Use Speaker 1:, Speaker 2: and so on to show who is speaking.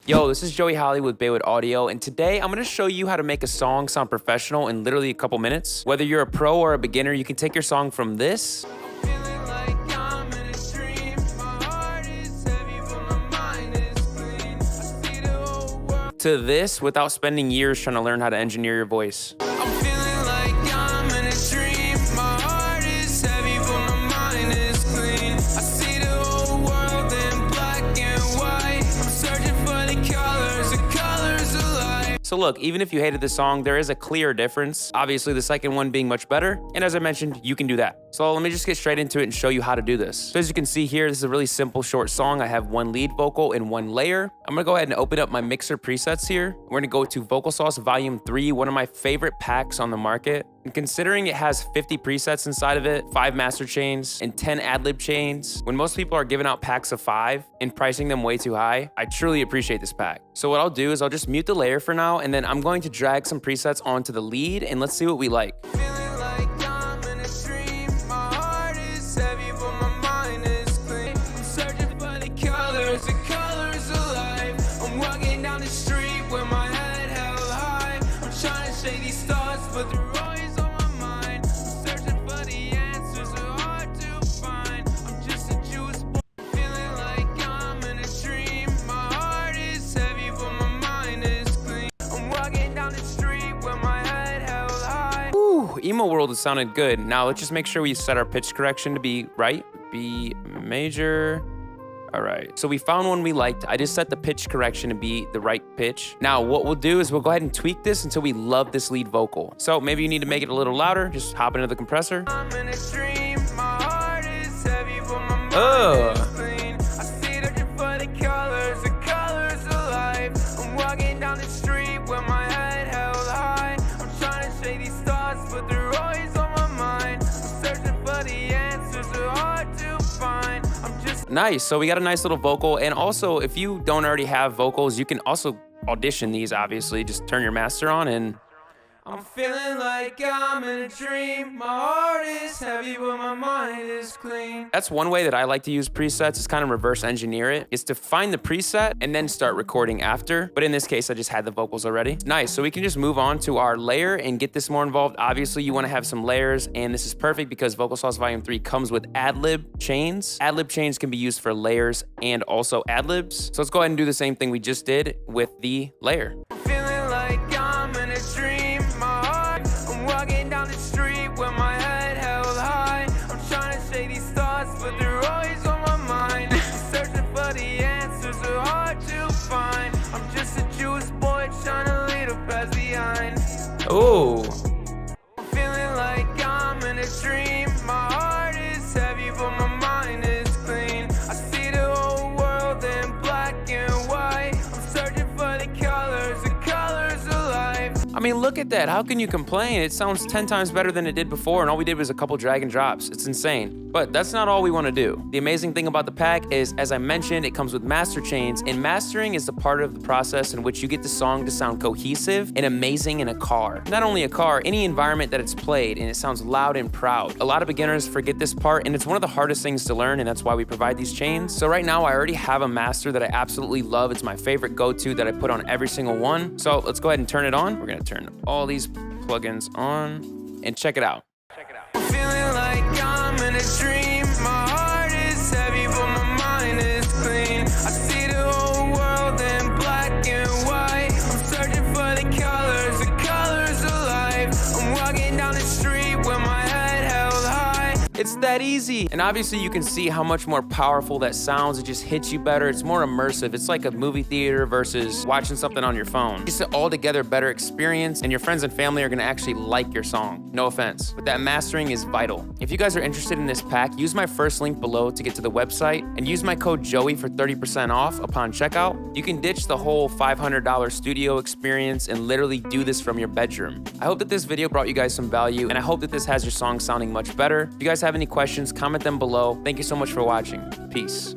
Speaker 1: Yo, this is Joey Holly with Baywood Audio, and today I'm gonna show you how to make a song sound professional in literally a couple minutes. Whether you're a pro or a beginner, you can take your song from this to this without spending years trying to learn how to engineer your voice. So look, even if you hated this song, there is a clear difference. Obviously, the second one being much better. And as I mentioned, you can do that. So let me just get straight into it and show you how to do this. So as you can see here, this is a really simple short song. I have one lead vocal and one layer. I'm gonna go ahead and open up my mixer presets here. We're gonna go to Vocal Sauce Volume 3, one of my favorite packs on the market. And considering it has 50 presets inside of it, 5 master chains, and 10 ad-lib chains, when most people are giving out packs of 5 and pricing them way too high, I truly appreciate this pack. So what I'll do is I'll just mute the layer for now, and then I'm going to drag some presets onto the lead, and let's see what we like. Emo World has sounded good. Now let's just make sure we set our pitch correction to be right. B major. All right, so we found one we liked. I just set the pitch correction to be the right pitch. Now what we'll do is we'll go ahead and tweak this until we love this lead vocal. So maybe you need to make it a little louder. Just hop into the compressor. Nice, so we got a nice little vocal, and also if you don't already have vocals, you can also audition these, obviously. Just turn your master on and... I'm feeling like I'm in a dream. My heart is heavy, but my mind is clean. That's one way that I like to use presets, is kind of reverse engineer it, is to find the preset and then start recording after. But in this case, I just had the vocals already. Nice, so we can just move on to our layer and get this more involved. Obviously, you want to have some layers, and this is perfect because Vocal Sauce Volume 3 comes with ad-lib chains. Ad-lib chains can be used for layers and also ad-libs. So let's go ahead and do the same thing we just did with the layer. Feeling like I'm in a dream. Walking down the street with my head held high. I'm trying to shake these thoughts, but they're always on my mind. I'm searching for the answers, they're hard to find. I'm just a Jewish boy trying to lead a path behind. Oh. I'm feeling like I'm in a dream. My heart is heavy, but my mind is clean. I see the whole world in black and white. I'm searching for the colors of life. I mean, look at that. How can you complain? It sounds 10 times better than it did before, and all we did was a couple drag and drops. It's insane. But that's not all we want to do. The amazing thing about the pack is, as I mentioned, it comes with master chains, and mastering is the part of the process in which you get the song to sound cohesive and amazing in a car. Not only a car, any environment that it's played, and it sounds loud and proud. A lot of beginners forget this part, and it's one of the hardest things to learn, and that's why we provide these chains. So right now, I already have a master that I absolutely love. It's my favorite go-to that I put on every single one. So let's go ahead and turn it on. We're gonna turn all these plugins on and check it out. Feeling like I'm in a dream. My heart is heavy, but my mind is clean. I see the whole world in black and white. I'm searching for the colors of life. I'm walking down the street with my head held high. It's that easy. And obviously you can see how much more powerful that sounds. It just hits you better. It's more immersive. It's like a movie theater versus watching something on your phone. It's an altogether better experience, and your friends and family are gonna actually like your song. No offense, but that mastering is vital. If you guys are interested in this pack, use my first link below to get to the website, and use my code Joey for 30% off upon checkout. You can ditch the whole $500 studio experience and literally do this from your bedroom. I hope that this video brought you guys some value, and I hope that this has your song sounding much better. If you guys have any questions, comment them below. Thank you so much for watching. Peace.